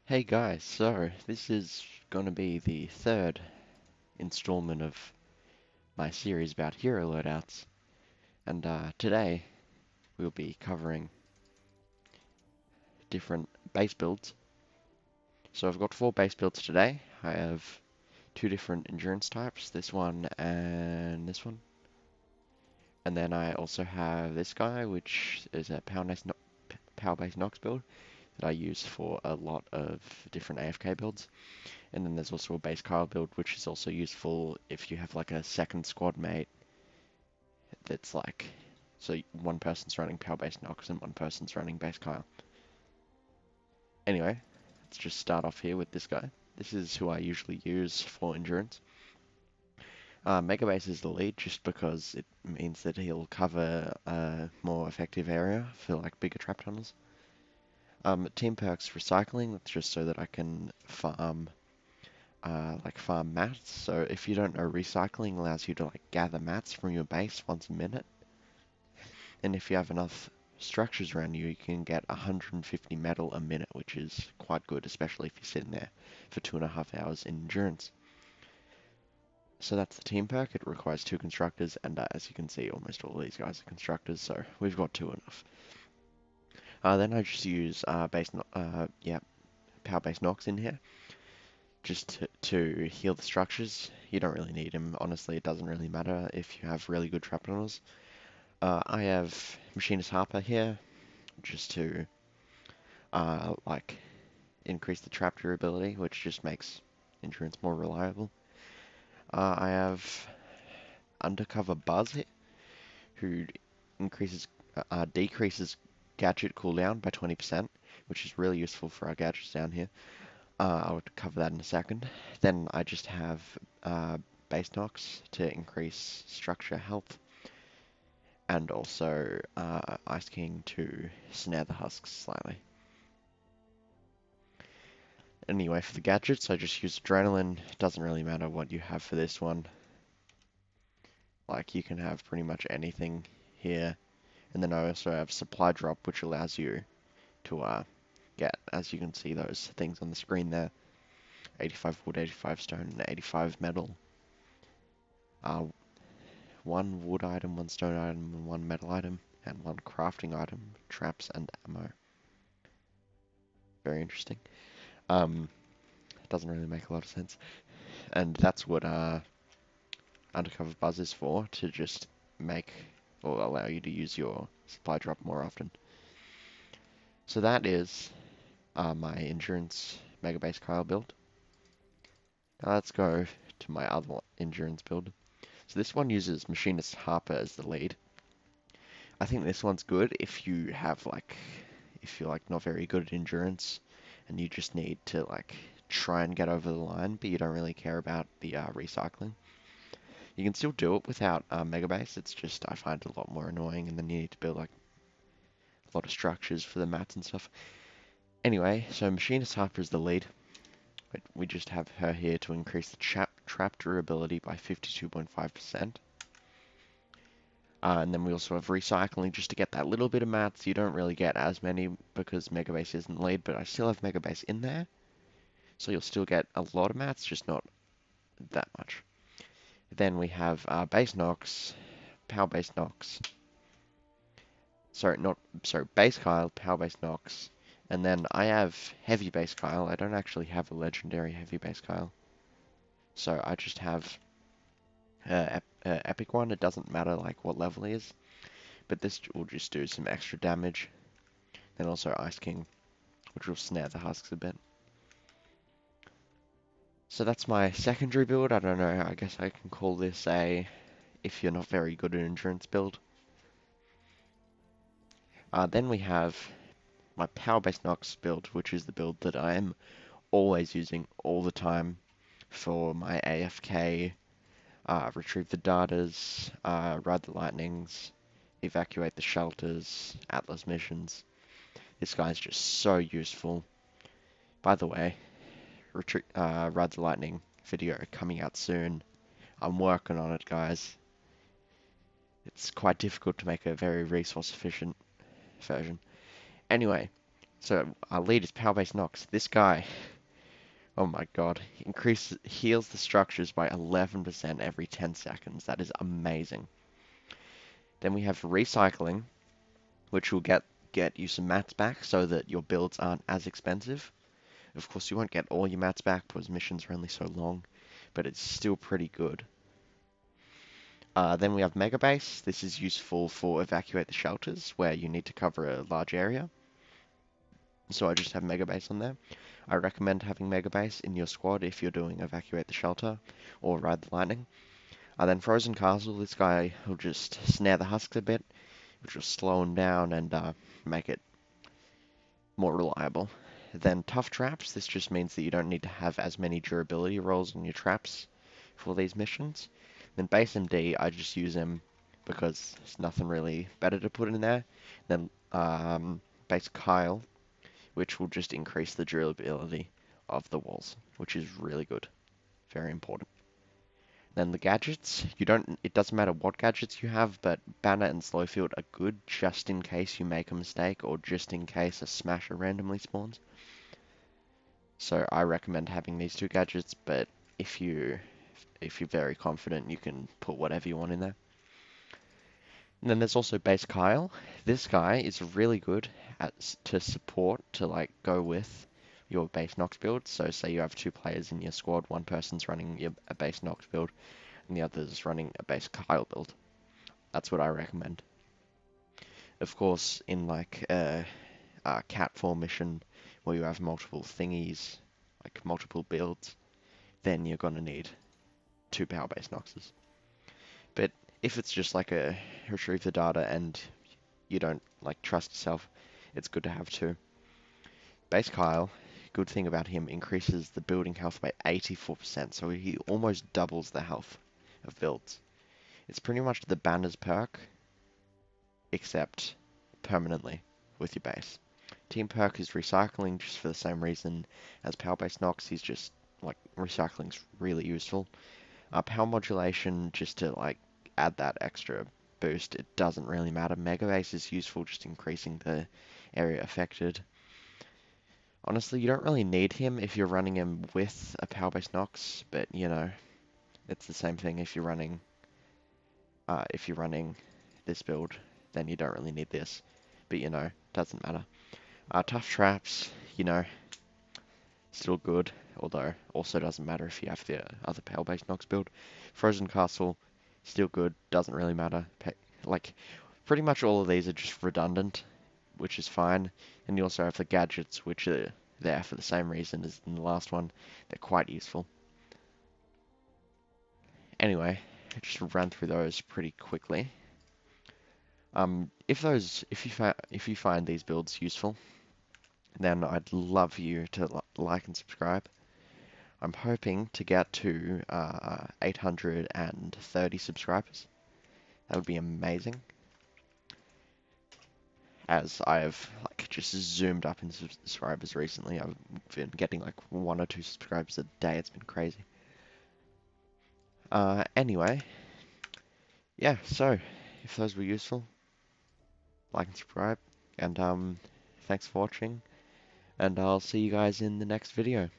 Hey guys, so this is gonna be the third installment of my series about hero loadouts, and today we'll be covering different base builds. So I've got four base builds today. I have two different endurance types, this one and this one. And then I also have this guy, which is a power-based Nox build that I use for a lot of different AFK builds. And then there's also a base Kyle build, which is also useful if you have like a second squad mate that's like, so one person's running power-based Nox and one person's running base Kyle. Anyway, let's just start off here with this guy. This is who I usually use for endurance. Megabase is the lead just because it means that he'll cover a more effective area for like bigger trap tunnels. Team perks recycling, that's just so that I can farm farm mats. So if you don't know, recycling allows you to like gather mats from your base once a minute. And if you have enough structures around you, you can get 150 metal a minute, which is quite good, especially if you're sitting there for 2.5 hours in endurance. So that's the team perk. It requires two constructors, and as you can see, almost all these guys are constructors, so we've got two enough. Then I just use power-based Nox in here, just to heal the structures. You don't really need them, honestly. It doesn't really matter if you have really good trap tunnels. I have Machinist Harper here, just to increase the trap durability, which just makes endurance more reliable. I have Undercover Buzz here, who decreases gadget cooldown by 20%, which is really useful for our gadgets down here. I'll cover that in a second. Then I just have Base Nox to increase structure health, and also Ice King to snare the husks slightly. Anyway, for the gadgets, I just use Adrenaline. It doesn't really matter what you have for this one. Like, you can have pretty much anything here. And then I also have Supply Drop, which allows you to get, as you can see, those things on the screen there. 85 wood, 85 stone, and 85 metal. One wood item, one stone item, and one metal item, and one crafting item, traps and ammo. Very interesting. It doesn't really make a lot of sense. And that's what Undercover Buzz is for, to just make or allow you to use your supply drop more often. So that is my Endurance Megabase Kyle build. Now let's go to my other Endurance build. So this one uses Machinist Harper as the lead. I think this one's good if you have if you're not very good at endurance and you just need to try and get over the line, but you don't really care about the recycling. You can still do it without Megabase. It's just I find it a lot more annoying, and then you need to build a lot of structures for the mats and stuff. Anyway, so Machinist Harper is the lead. We just have her here to increase the trap durability by 52.5%. And then we also have recycling just to get that little bit of mats. You don't really get as many because Megabase isn't lead, but I still have Megabase in there. So you'll still get a lot of mats, just not that much. Then we have base Nox, power base Nox. Base Kyle, power base Nox. And then I have heavy base Kyle. I don't actually have a legendary heavy base Kyle. So I just have epic one. It doesn't matter what level he is. But this will just do some extra damage. Then also Ice King, which will snare the husks a bit. So that's my secondary build. I don't know, I guess I can call this if you're not very good at endurance build. Then we have my power-based Nox build, which is the build that I am always using all the time for my AFK, retrieve the datas, ride the lightnings, evacuate the shelters, Atlas missions. This guy's just so useful. By the way, Ride the Lightning video coming out soon. I'm working on it, guys. It's quite difficult to make a very resource efficient version. Anyway, So our lead is Power-Based Nox. This guy, oh my god, heals the structures by 11% every 10 seconds. That is amazing. Then we have Recycling, which will get you some mats back so that your builds aren't as expensive. Of course, you won't get all your mats back because missions are only so long, but it's still pretty good. Then we have Megabase. This is useful for evacuate the shelters where you need to cover a large area. So I just have Megabase on there. I recommend having Megabase in your squad if you're doing evacuate the shelter or ride the lightning. Then Frozen Castle. This guy will just snare the husks a bit, which will slow him down and make it more reliable. Then Tough Traps. This just means that you don't need to have as many durability rolls on your traps for these missions. Then Base MD, I just use him because there's nothing really better to put in there. Then Base Kyle, which will just increase the durability of the walls, which is really good. Very important. Then the gadgets, it doesn't matter what gadgets you have, but Banner and Slowfield are good just in case you make a mistake or just in case a smasher randomly spawns. So I recommend having these two gadgets, but if you're very confident, you can put whatever you want in there. And then there's also Base Kyle. This guy is really good to support, to like go with your base Nox build. So say you have two players in your squad, one person's running a base Nox build, and the other's running a base Kyle build. That's what I recommend. Of course, in like a cat formation where you have multiple thingies, like multiple builds, then you're gonna need two power-based Noxes. But if it's just like a retrieve the data and you don't like trust yourself, it's good to have two. Base Kyle, good thing about him, increases the building health by 84%, so he almost doubles the health of builds. It's pretty much the Banner's perk, except permanently with your base. Team perk is recycling just for the same reason as power-based Nox. He's just like recycling's really useful. Power modulation just to like add that extra boost. It doesn't really matter. Megabase is useful just increasing the area affected. Honestly, you don't really need him if you're running him with a power-based Nox, but you know, it's the same thing if you're running this build, then you don't really need this. But you know, doesn't matter. Tough traps, you know, still good, although also doesn't matter if you have the other power-based Nox build. Frozen Castle, still good, doesn't really matter. Like, pretty much all of these are just redundant, which is fine. And you also have the gadgets, which are there for the same reason as in the last one. They're quite useful. Anyway, I just ran through those pretty quickly. If you find these builds useful, then I'd love you to like and subscribe. I'm hoping to get to 830 subscribers. That would be amazing. As I've like just zoomed up in subscribers recently, I've been getting like 1 or 2 subscribers a day. It's been crazy. Anyway, yeah. So if those were useful, like and subscribe, and thanks for watching, and I'll see you guys in the next video.